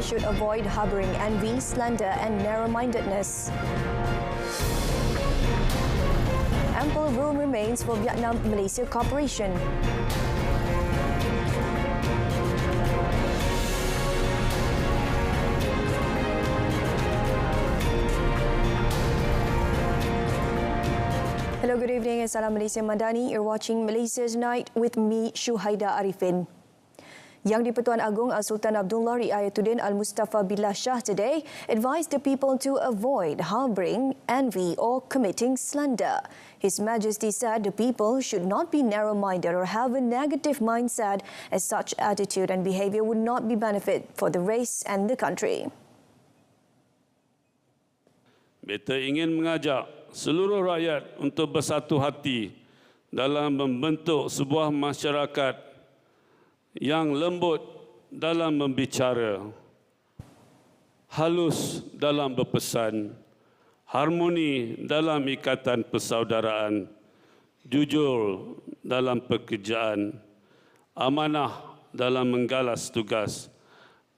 should avoid harboring envy, slander and narrow-mindedness. Ample room remains for Vietnam-Malaysia cooperation. Hello, good evening and salam Malaysia Madani. You're watching Malaysia Tonight with me, Shuhaida Arifin. Yang di-Pertuan Agong Sultan Abdullah Riayatuddin Al-Mustafa Billah Shah today advised the people to avoid harbouring envy or committing slander. His Majesty said the people should not be narrow-minded or have a negative mindset, as such attitude and behaviour would not be benefit for the race and the country. Beta ingin mengajak seluruh rakyat untuk bersatu hati dalam membentuk sebuah masyarakat yang lembut dalam membicara, halus dalam berpesan, harmoni dalam ikatan persaudaraan, jujur dalam pekerjaan, amanah dalam menggalas tugas,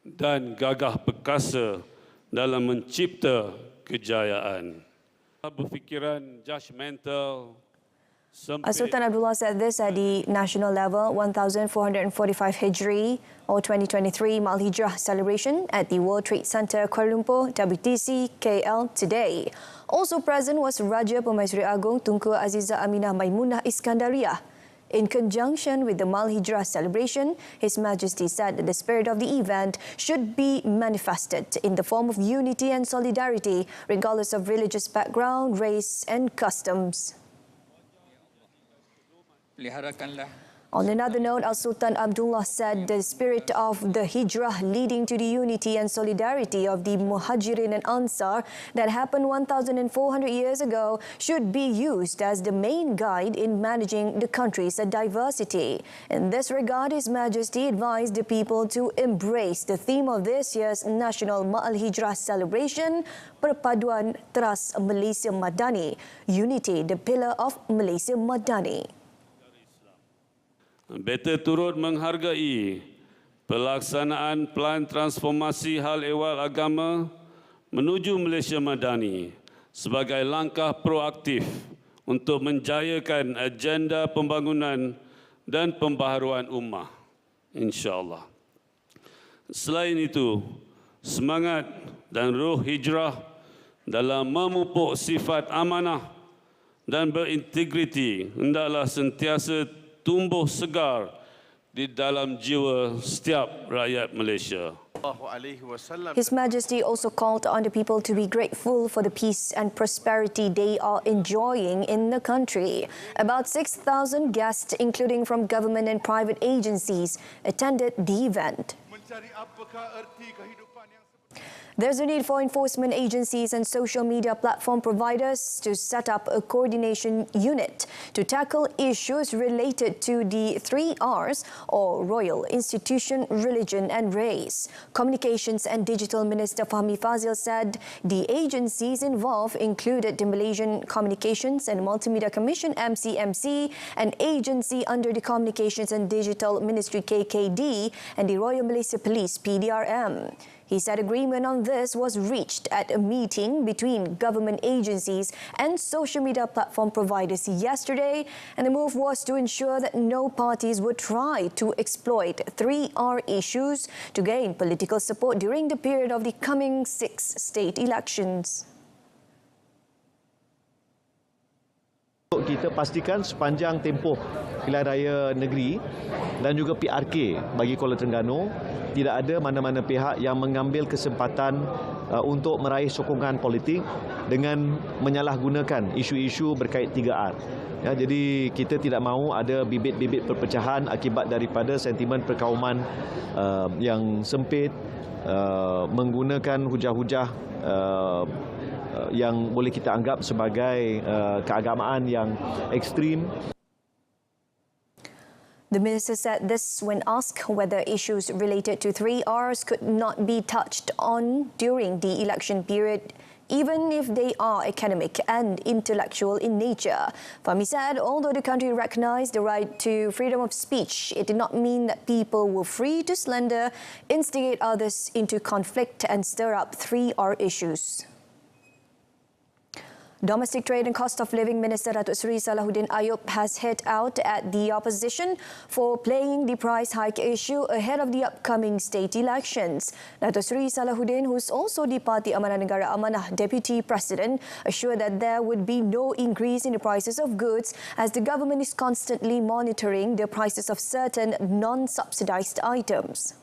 dan gagah perkasa dalam mencipta kejayaan. Berfikiran judgemental. Sultan Abdullah said this at the national level 1445 Hijri or 2023 Mal-Hijrah celebration at the World Trade Center Kuala Lumpur WTC KL today. Also present was Raja Pemaisuri Agong Tunku Azizah Aminah Maimunah Iskandariah. In conjunction with the Mal-Hijrah celebration, His Majesty said that the spirit of the event should be manifested in the form of unity and solidarity, regardless of religious background, race and customs. On another note, Sultan Abdullah said the spirit of the Hijrah leading to the unity and solidarity of the Muhajirin and Ansar that happened 1,400 years ago should be used as the main guide in managing the country's diversity. In this regard, His Majesty advised the people to embrace the theme of this year's National Mal-Hijrah celebration, Perpaduan Teras Malaysia Madani, Unity, the pillar of Malaysia Madani. Beta turut menghargai pelaksanaan pelan transformasi hal ehwal agama menuju Malaysia Madani sebagai langkah proaktif untuk menjayakan agenda pembangunan dan pembaharuan ummah, insya-Allah. Selain itu, semangat dan ruh hijrah dalam memupuk sifat amanah dan berintegriti hendaklah sentiasa tumbuh segar di dalam jiwa setiap rakyat Malaysia. His Majesty also called on the people to be grateful for the peace and prosperity they are enjoying in the country. About 6,000 guests, including from government and private agencies, attended the event. There's a need for enforcement agencies and social media platform providers to set up a coordination unit to tackle issues related to the 3 Rs or Royal, Institution, Religion and Race. Communications and Digital Minister Fahmi Fazil said the agencies involved included the Malaysian Communications and Multimedia Commission MCMC, an agency under the Communications and Digital Ministry KKD, and the Royal Malaysia Police PDRM. He said agreement on this was reached at a meeting between government agencies and social media platform providers yesterday, and the move was to ensure that no parties would try to exploit 3R issues to gain political support during the period of the coming 6 state elections. Kita pastikan sepanjang tempoh pilihan raya negeri dan juga PRK bagi Kuala Terengganu tidak ada mana-mana pihak yang mengambil kesempatan untuk meraih sokongan politik dengan menyalahgunakan isu-isu berkait 3R. Ya, jadi kita tidak mahu ada bibit-bibit perpecahan akibat daripada sentimen perkauman yang sempit, menggunakan hujah-hujah yang boleh kita anggap sebagai keagamaan yang ekstrim. The minister said this when asked whether issues related to 3 Rs could not be touched on during the election period even if they are academic and intellectual in nature. Fahmi said, although the country recognised the right to freedom of speech, it did not mean that people were free to slander, instigate others into conflict and stir up 3R issues. Domestic Trade and Cost of Living Minister Datuk Seri Salahuddin Ayub has hit out at the opposition for playing the price hike issue ahead of the upcoming state elections. Datuk Seri Salahuddin, who's also the Parti Amanah Negara Amanah Deputy President, assured that there would be no increase in the prices of goods as the government is constantly monitoring the prices of certain non-subsidised items.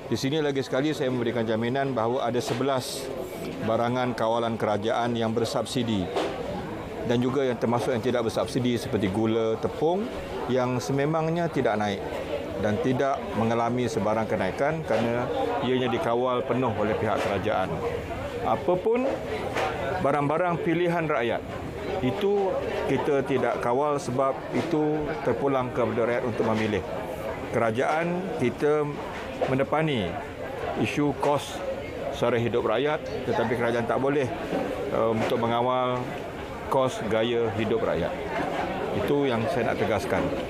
Di sini lagi sekali saya memberikan jaminan bahawa ada 11 barangan kawalan kerajaan yang bersubsidi dan juga yang termasuk yang tidak bersubsidi seperti gula, tepung yang sememangnya tidak naik dan tidak mengalami sebarang kenaikan kerana ianya dikawal penuh oleh pihak kerajaan. Apapun barang-barang pilihan rakyat, itu kita tidak kawal sebab itu terpulang kepada rakyat untuk memilih. Kerajaan kita mendepani isu kos sara hidup rakyat, tetapi kerajaan tak boleh untuk mengawal kos gaya hidup rakyat. Itu yang saya nak tegaskan.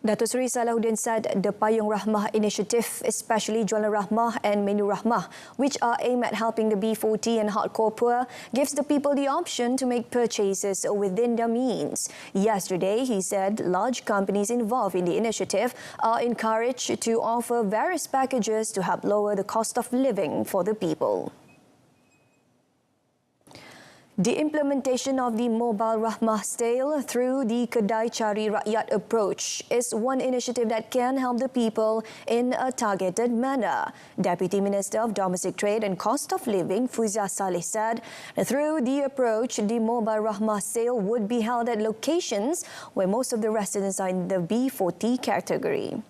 Datuk Seri Salahuddin said the Payung Rahmah initiative, especially Jualan Rahmah and Menu Rahmah, which are aimed at helping the B40 and hardcore poor, gives the people the option to make purchases within their means. Yesterday, he said large companies involved in the initiative are encouraged to offer various packages to help lower the cost of living for the people. The implementation of the mobile Rahmah sale through the Kedai Cari Rakyat approach is one initiative that can help the people in a targeted manner. Deputy Minister of Domestic Trade and Cost of Living, Fuzia Saleh, said that through the approach, the mobile Rahmah sale would be held at locations where most of the residents are in the B40 category.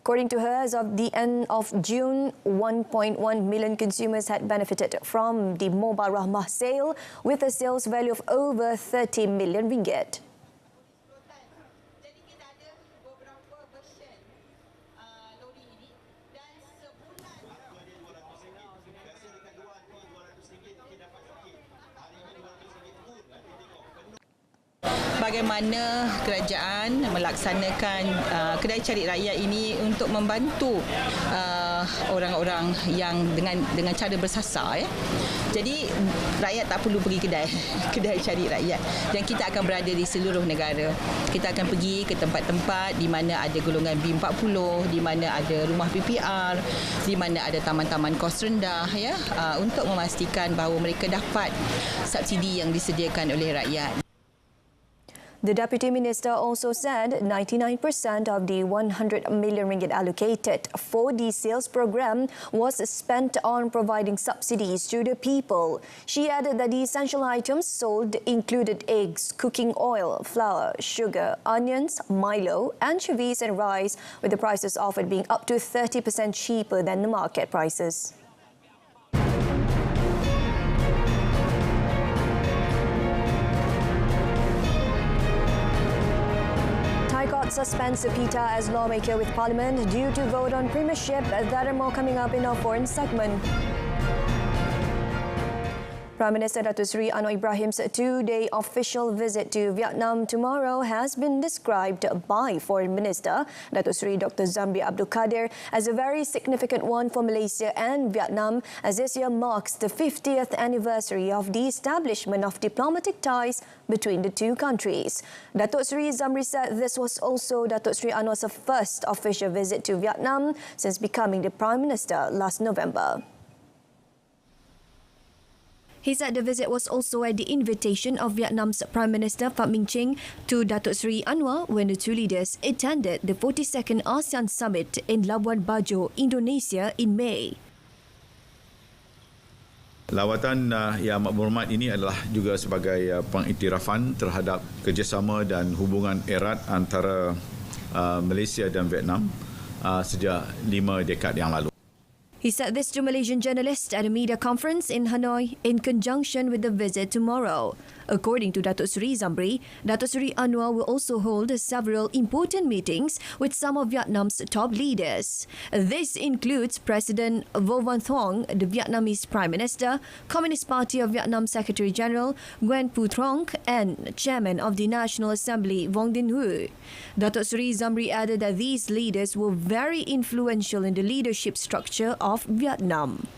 According to her, as of the end of June, 1.1 million consumers had benefited from the mobile Rahmah sale with a sales value of over 30 million ringgit. Bagaimana kerajaan melaksanakan kedai cari rakyat ini untuk membantu orang-orang yang dengan cara bersasar, ya. Jadi rakyat tak perlu pergi kedai cari rakyat, dan kita akan berada di seluruh negara. Kita akan pergi ke tempat-tempat di mana ada golongan B40, di mana ada rumah PPR, di mana ada taman-taman kos rendah, ya, untuk memastikan bahawa mereka dapat subsidi yang disediakan oleh rakyat. The Deputy Minister also said 99% of the 100 million ringgit allocated for the sales program was spent on providing subsidies to the people. She added that the essential items sold included eggs, cooking oil, flour, sugar, onions, Milo, anchovies and rice, with the prices offered being up to 30% cheaper than the market prices. Suspends Sepita as lawmaker with Parliament due to vote on premiership. That and more coming up in our foreign segment. Prime Minister Datuk Seri Anwar Ibrahim's two-day official visit to Vietnam tomorrow has been described by Foreign Minister Datuk Seri Dr. Zamri Abdul Kadir as a very significant one for Malaysia and Vietnam, as this year marks the 50th anniversary of the establishment of diplomatic ties between the two countries. Datuk Seri Zamri said this was also Datuk Seri Anwar's first official visit to Vietnam since becoming the Prime Minister last November. He said the visit was also at the invitation of Vietnam's Prime Minister Pham Minh Chinh to Datuk Seri Anwar when the two leaders attended the 42nd ASEAN Summit in Labuan Bajo, Indonesia in May. Lawatan yang amat berhormat ini adalah juga sebagai pengiktirafan terhadap kerjasama dan hubungan erat antara Malaysia dan Vietnam sejak 5 dekad yang lalu. He said this to Malaysian journalists at a media conference in Hanoi in conjunction with the visit tomorrow. According to Datuk Seri Zamri, Datuk Seri Anwar will also hold several important meetings with some of Vietnam's top leaders. This includes President Vo Van Thuong, the Vietnamese Prime Minister, Communist Party of Vietnam Secretary General Nguyen Phu Trong, and Chairman of the National Assembly Vuong Dinh Hue. Datuk Seri Zamri added that these leaders were very influential in the leadership structure of Vietnam.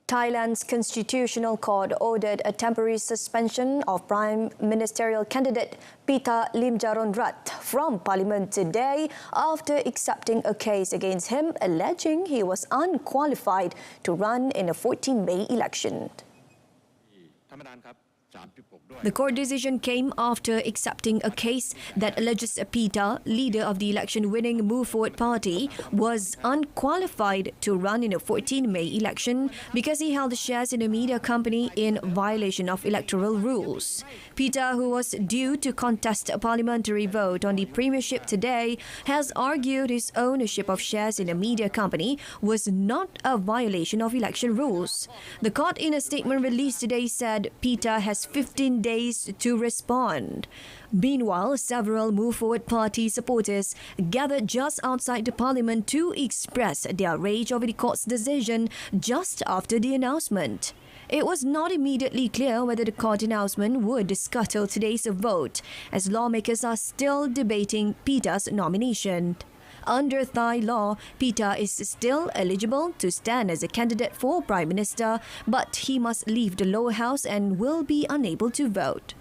Thailand's Constitutional Court ordered a temporary suspension of Prime Ministerial candidate Pita Limjaroenrat from Parliament today after accepting a case against him alleging he was unqualified to run in a 14 May election. The court decision came after accepting a case that alleges Pita, leader of the election-winning Move Forward Party, was unqualified to run in a 14 May election because he held shares in a media company in violation of electoral rules. Pita, who was due to contest a parliamentary vote on the premiership today, has argued his ownership of shares in a media company was not a violation of election rules. The court, in a statement released today, said Pita has 15 days to respond. Meanwhile, several Move Forward Party supporters gathered just outside the parliament to express their rage over the court's decision just after the announcement. It was not immediately clear whether the court announcement would scuttle today's vote, as lawmakers are still debating Pita's nomination. Under Thai law, Pita is still eligible to stand as a candidate for Prime Minister, but he must leave the lower house and will be unable to vote.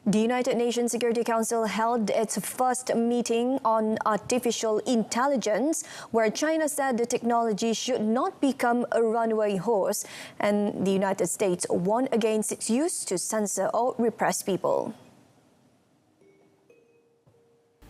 The United Nations Security Council held its first meeting on artificial intelligence, where China said the technology should not become a runaway horse, and the United States warned against its use to censor or repress people.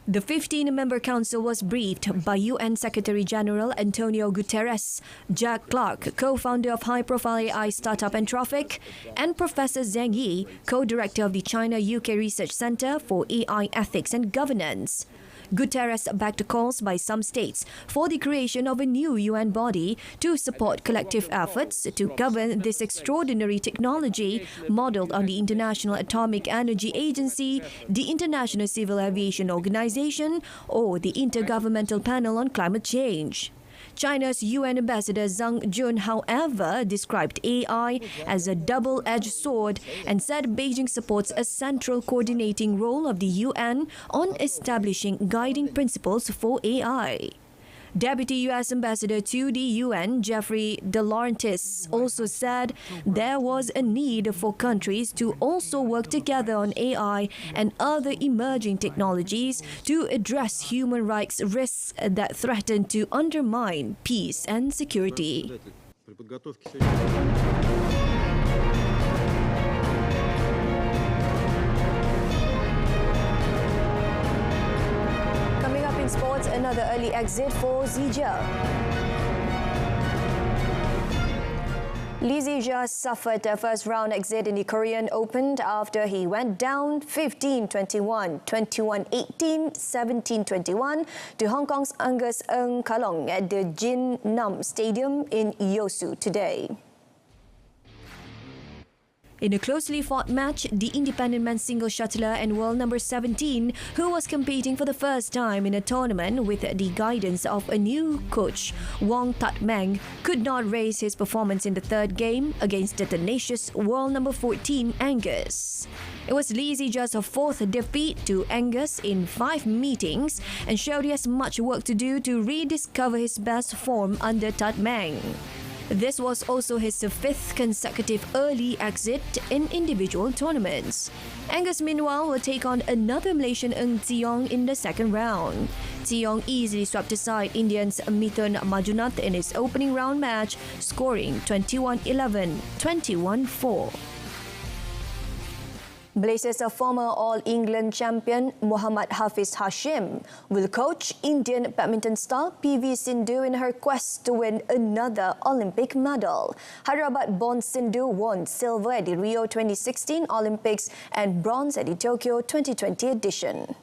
The 15-member council was briefed by UN Secretary-General Antonio Guterres, Jack Clark, co-founder of high-profile AI startup Anthropic, and Professor Zheng Yi, co-director of the China-UK Research Centre for AI Ethics and Governance. Guterres backed calls by some states for the creation of a new UN body to support collective efforts to govern this extraordinary technology modelled on the International Atomic Energy Agency, the International Civil Aviation Organization, or the Intergovernmental Panel on Climate Change. China's UN Ambassador Zhang Jun, however, described AI as a double-edged sword and said Beijing supports a central coordinating role of the UN on establishing guiding principles for AI. Deputy U.S. Ambassador to the UN, Jeffrey De Laurentiis, also said there was a need for countries to also work together on AI and other emerging technologies to address human rights risks that threaten to undermine peace and security. In sports, another early exit for Zhizhe. Lee Zhizhe suffered a first-round exit in the Korean Open after he went down 15-21, 21-18, 17-21 to Hong Kong's Angus Ng Kalong at the Jin Nam Stadium in Yeosu today. In a closely fought match, the independent men's single shuttler and world number 17, who was competing for the first time in a tournament with the guidance of a new coach, Wong Tat Meng, could not raise his performance in the third game against the tenacious world number 14, Angus. It was Lee Zhizhe's fourth defeat to Angus in 5 meetings and showed he has much work to do to rediscover his best form under Tat Meng. This was also his 5th consecutive early exit in individual tournaments. Angus, meanwhile, will take on another Malaysian Ng Tsiong in the second round. Tsiong easily swept aside Indians Mithun Majunnath in his opening round match, scoring 21-11, 21-4. Malaysia's former All-England champion Muhammad Hafiz Hashim will coach Indian badminton star PV Sindhu in her quest to win another Olympic medal. Hyderabad-born Sindhu won silver at the Rio 2016 Olympics and bronze at the Tokyo 2020 edition.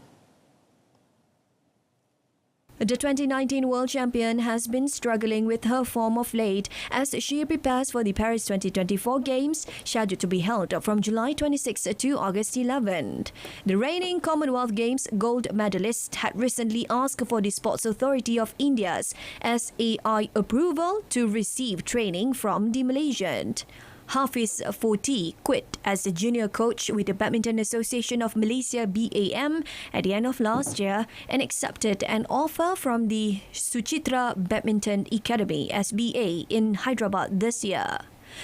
The 2019 world champion has been struggling with her form of late as she prepares for the Paris 2024 Games, scheduled to be held from July 26 to August 11. The reigning Commonwealth Games gold medalist had recently asked for the Sports Authority of India's SAHIH approval to receive training from the Malaysian. Hafiz Foti quit as the junior coach with the Badminton Association of Malaysia BAM at the end of last year and accepted an offer from the Suchitra Badminton Academy SBA in Hyderabad this year.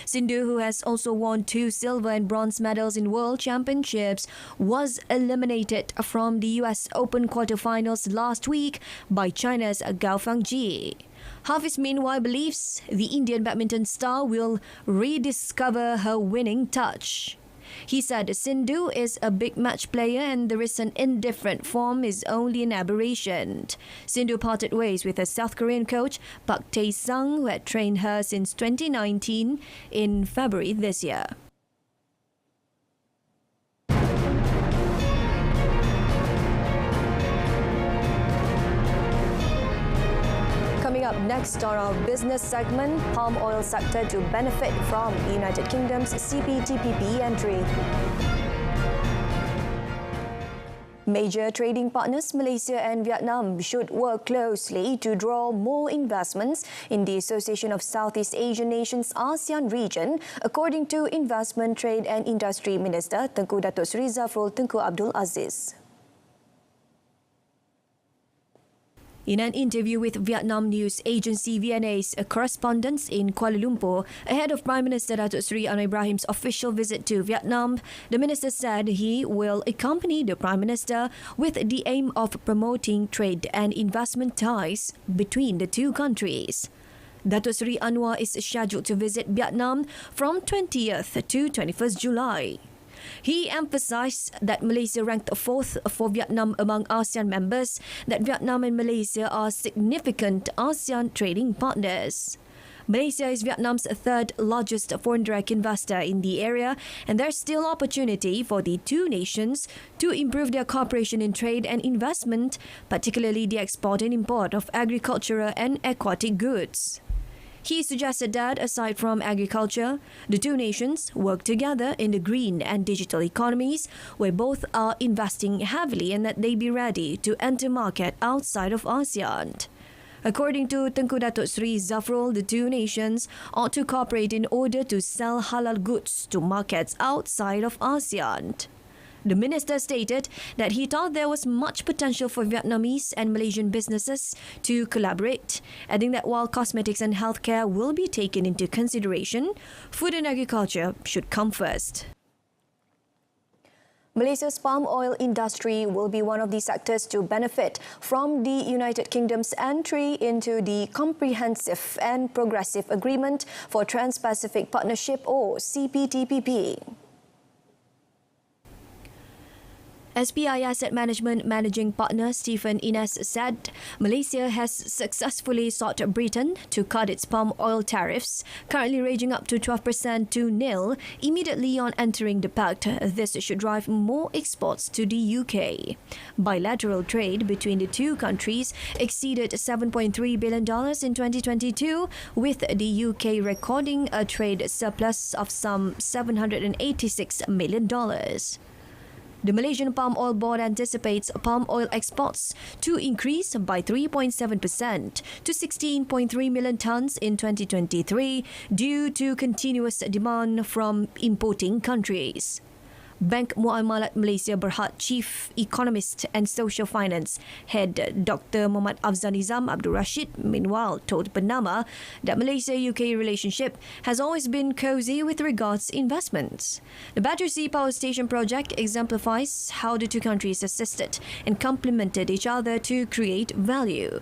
Sindhu, who has also won 2 silver and bronze medals in World Championships, was eliminated from the US Open quarterfinals last week by China's Gao Fangji. Hafiz, meanwhile, believes the Indian badminton star will rediscover her winning touch. He said Sindhu is a big match player and the recent indifferent form is only an aberration. Sindhu parted ways with her South Korean coach Park Tae-sung, who had trained her since 2019 in February this year. Coming up next on our business segment, palm oil sector to benefit from United Kingdom's CPTPP entry. Major trading partners Malaysia and Vietnam should work closely to draw more investments in the Association of Southeast Asian Nations ASEAN region, according to Investment, Trade and Industry Minister Tengku Datuk Seri Zafrul Tengku Abdul Aziz. In an interview with Vietnam news agency VNA's correspondents in Kuala Lumpur, ahead of Prime Minister Datuk Seri Anwar Ibrahim's official visit to Vietnam, the minister said he will accompany the Prime Minister with the aim of promoting trade and investment ties between the two countries. Datuk Seri Anwar is scheduled to visit Vietnam from 20th to 21st July. He emphasized that Malaysia ranked 4th for Vietnam among ASEAN members, that Vietnam and Malaysia are significant ASEAN trading partners. Malaysia is Vietnam's 3rd largest foreign direct investor in the area, and there's still opportunity for the two nations to improve their cooperation in trade and investment, particularly the export and import of agricultural and aquatic goods. He suggested that, aside from agriculture, the two nations work together in the green and digital economies, where both are investing heavily, and that they be ready to enter market outside of ASEAN. According to Tengku Datuk Seri Zafrul, the two nations ought to cooperate in order to sell halal goods to markets outside of ASEAN. The minister stated that he thought there was much potential for Vietnamese and Malaysian businesses to collaborate, adding that while cosmetics and healthcare will be taken into consideration, food and agriculture should come first. Malaysia's palm oil industry will be one of the sectors to benefit from the United Kingdom's entry into the Comprehensive and Progressive Agreement for Trans-Pacific Partnership, or CPTPP. SPI Asset Management Managing Partner Stephen Ines said Malaysia has successfully sought Britain to cut its palm oil tariffs, currently ranging up to 12% to nil, immediately on entering the pact. This should drive more exports to the UK. Bilateral trade between the two countries exceeded $7.3 billion in 2022, with the UK recording a trade surplus of some $786 million. The Malaysian Palm Oil Board anticipates palm oil exports to increase by 3.7% to 16.3 million tonnes in 2023 due to continuous demand from importing countries. Bank Muamalat Malaysia Berhad Chief Economist and Social Finance Head Dr. Muhammad Afzal Nizam Abdul Rashid, meanwhile, told Bernama that Malaysia-UK relationship has always been cosy with regards to investments. The Battersea Power Station project exemplifies how the two countries assisted and complemented each other to create value.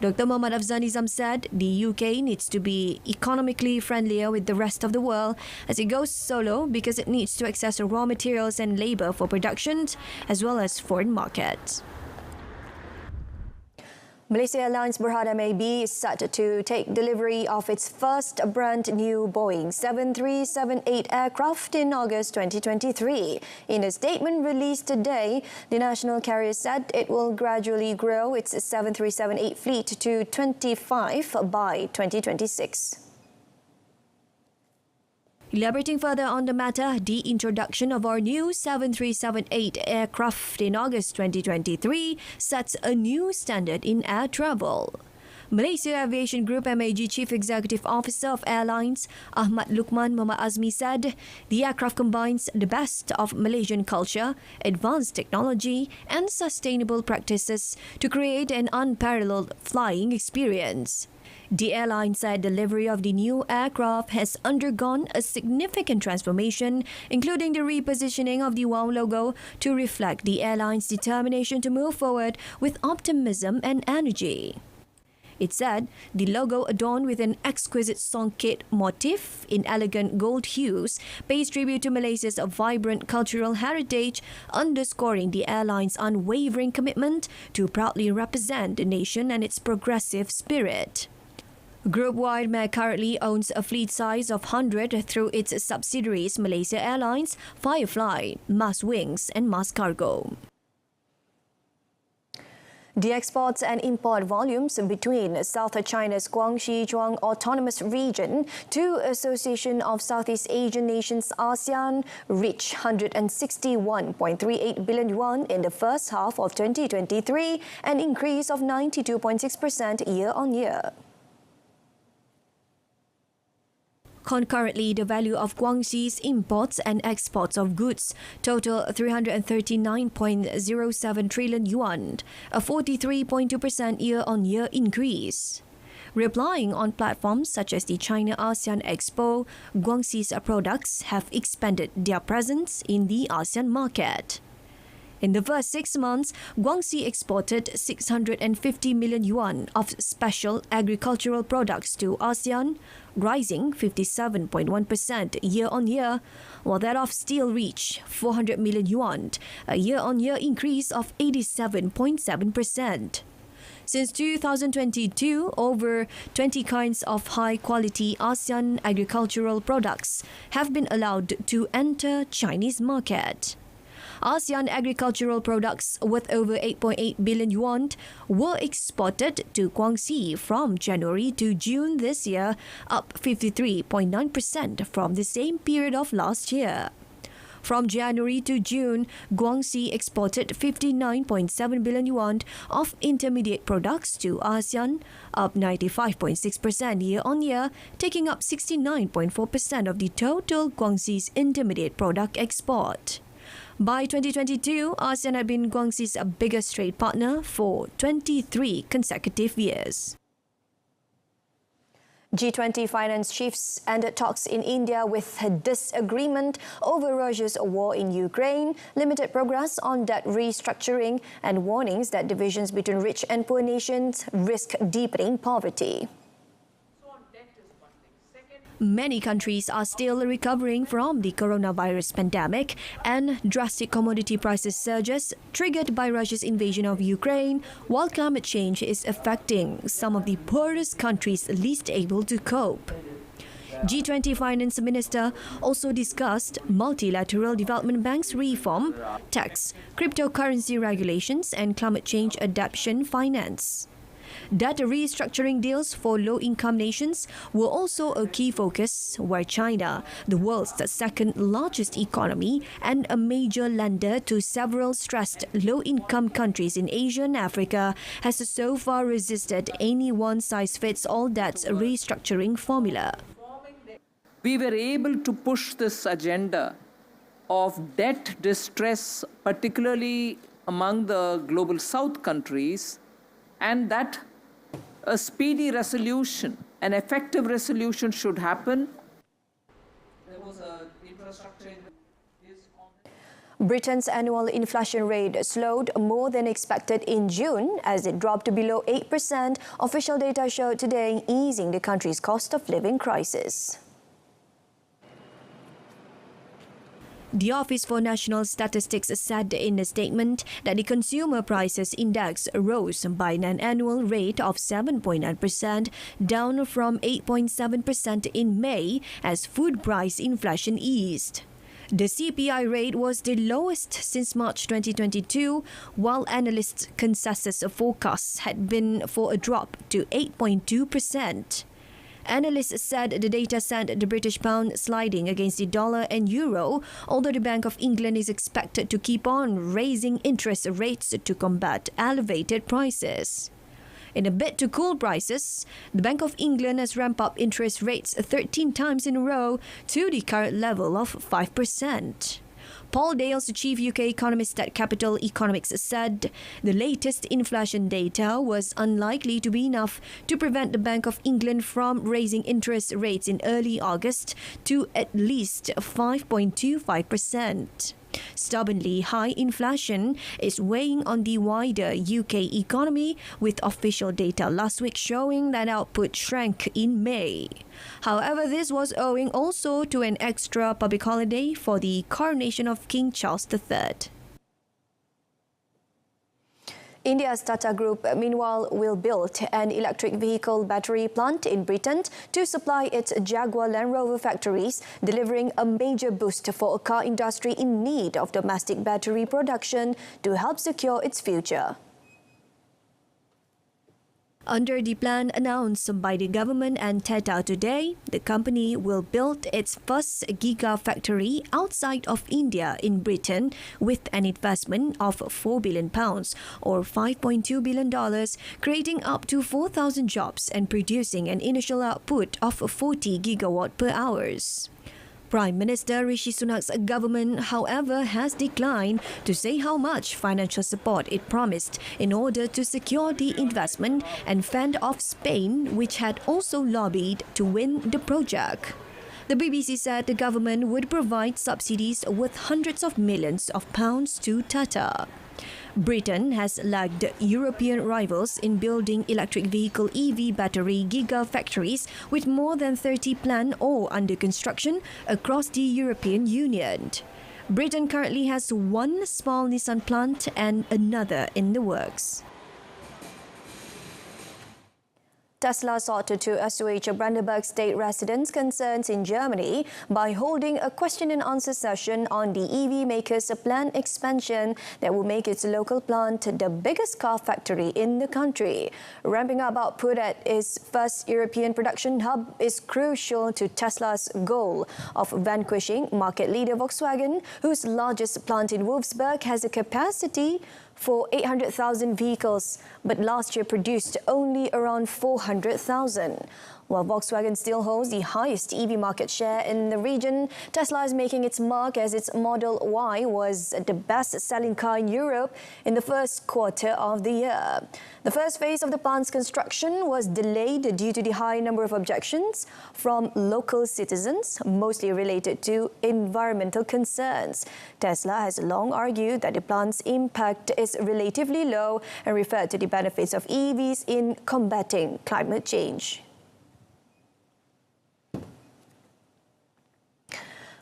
Dr. Muhammad Afzal Nizam said the UK needs to be economically friendlier with the rest of the world as it goes solo, because it needs to access raw materials and labour for production as well as foreign markets. Malaysia Airlines Berhad MAB is set to take delivery of its first brand new Boeing 7378 aircraft in August 2023. In a statement released today, the national carrier said it will gradually grow its 7378 fleet to 25 by 2026. Elaborating further on the matter, the introduction of our new 7378 aircraft in August 2023 sets a new standard in air travel. Malaysia Aviation Group MAG Chief Executive Officer of Airlines, Ahmad Lukman Muhammad Azmi said, the aircraft combines the best of Malaysian culture, advanced technology and sustainable practices to create an unparalleled flying experience. The airline said delivery of the new aircraft has undergone a significant transformation, including the repositioning of the WOW logo to reflect the airline's determination to move forward with optimism and energy. It said the logo, adorned with an exquisite songket motif in elegant gold hues, pays tribute to Malaysia's vibrant cultural heritage, underscoring the airline's unwavering commitment to proudly represent the nation and its progressive spirit. Group-wide, MAG currently owns a fleet size of 100 through its subsidiaries Malaysia Airlines, Firefly, Mas Wings and Mas Cargo. The exports and import volumes between South China's Guangxi Zhuang Autonomous Region to Association of Southeast Asian Nations ASEAN reached 161.38 billion yuan in the first half of 2023, an increase of 92.6% year-on-year. Concurrently, the value of Guangxi's imports and exports of goods total 339.07 trillion yuan, a 43.2% year-on-year increase. Replying on platforms such as the China ASEAN Expo, Guangxi's products have expanded their presence in the ASEAN market. In the first 6 months, Guangxi exported 650 million yuan of special agricultural products to ASEAN, rising 57.1% year-on-year, while that of steel reached 400 million yuan, a year-on-year increase of 87.7%. Since 2022, over 20 kinds of high-quality ASEAN agricultural products have been allowed to enter Chinese market. ASEAN agricultural products worth over 8.8 billion yuan were exported to Guangxi from January to June this year, up 53.9% from the same period of last year. From January to June, Guangxi exported 59.7 billion yuan of intermediate products to ASEAN, up 95.6% year-on-year, taking up 69.4% of the total Guangxi's intermediate product export. By 2022, ASEAN had been Guangxi's biggest trade partner for 23 consecutive years. G20 finance chiefs ended talks in India with disagreement over Russia's war in Ukraine, limited progress on debt restructuring, and warnings that divisions between rich and poor nations risk deepening poverty. Many countries are still recovering from the coronavirus pandemic, and drastic commodity prices surges triggered by Russia's invasion of Ukraine, while climate change is affecting some of the poorest countries least able to cope. G20 Finance Minister also discussed multilateral development banks reform, tax, cryptocurrency regulations, and climate change adaptation finance. Debt restructuring deals for low-income nations were also a key focus, where China, the world's second largest economy and a major lender to several stressed low-income countries in Asia and Africa, has so far resisted any one-size-fits-all debt restructuring formula. We were able to push this agenda of debt distress, particularly among the global south countries, and that a speedy resolution, an effective resolution should happen. There was an infrastructure. Britain's annual inflation rate slowed more than expected in June as it dropped below 8%, official data showed today, easing the country's cost of living crisis. The Office for National Statistics said in a statement that the Consumer Prices Index rose by an annual rate of 7.9%, down from 8.7% in May as food price inflation eased. The CPI rate was the lowest since March 2022, while analysts' consensus forecasts had been for a drop to 8.2%. Analysts said the data sent the British pound sliding against the dollar and euro, although the Bank of England is expected to keep on raising interest rates to combat elevated prices. In a bid to cool prices, the Bank of England has ramped up interest rates 13 times in a row to the current level of 5%. Paul Dales, the chief UK economist at Capital Economics, said the latest inflation data was unlikely to be enough to prevent the Bank of England from raising interest rates in early August to at least 5.25%. Stubbornly high inflation is weighing on the wider UK economy, with official data last week showing that output shrank in May. However, this was owing also to an extra public holiday for the coronation of King Charles III. India's Tata Group, meanwhile, will build an electric vehicle battery plant in Britain to supply its Jaguar Land Rover factories, delivering a major boost for a car industry in need of domestic battery production to help secure its future. Under the plan announced by the government and Tata today, the company will build its first gigafactory outside of India in Britain with an investment of £4 billion or $5.2 billion, creating up to 4,000 jobs and producing an initial output of 40 gigawatt per hour. Prime Minister Rishi Sunak's government, however, has declined to say how much financial support it promised in order to secure the investment and fend off Spain, which had also lobbied to win the project. The BBC said the government would provide subsidies worth hundreds of millions of pounds to Tata. Britain has lagged European rivals in building electric vehicle EV battery gigafactories, with more than 30 planned or under construction across the European Union. Britain currently has one small Nissan plant and another in the works. Tesla sought to assuage Brandenburg state residents' concerns in Germany by holding a question and answer session on the EV maker's planned expansion that will make its local plant the biggest car factory in the country. Ramping up output at its first European production hub is crucial to Tesla's goal of vanquishing market leader Volkswagen, whose largest plant in Wolfsburg has a capacity for 800,000 vehicles, but last year produced only around 400,000. While Volkswagen still holds the highest EV market share in the region, Tesla is making its mark as its Model Y was the best-selling car in Europe in the first quarter of the year. The first phase of the plant's construction was delayed due to the high number of objections from local citizens, mostly related to environmental concerns. Tesla has long argued that the plant's impact is relatively low and referred to the benefits of EVs in combating climate change.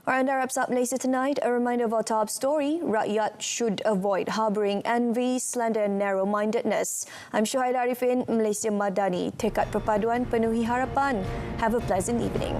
And that wraps up Malaysia Tonight. A reminder of our top story: rakyat should avoid harbouring envy, slander and narrow-mindedness. I'm Julai Arifin, Malaysia Madani. Tekad perpaduan penuhi harapan. Have a pleasant evening.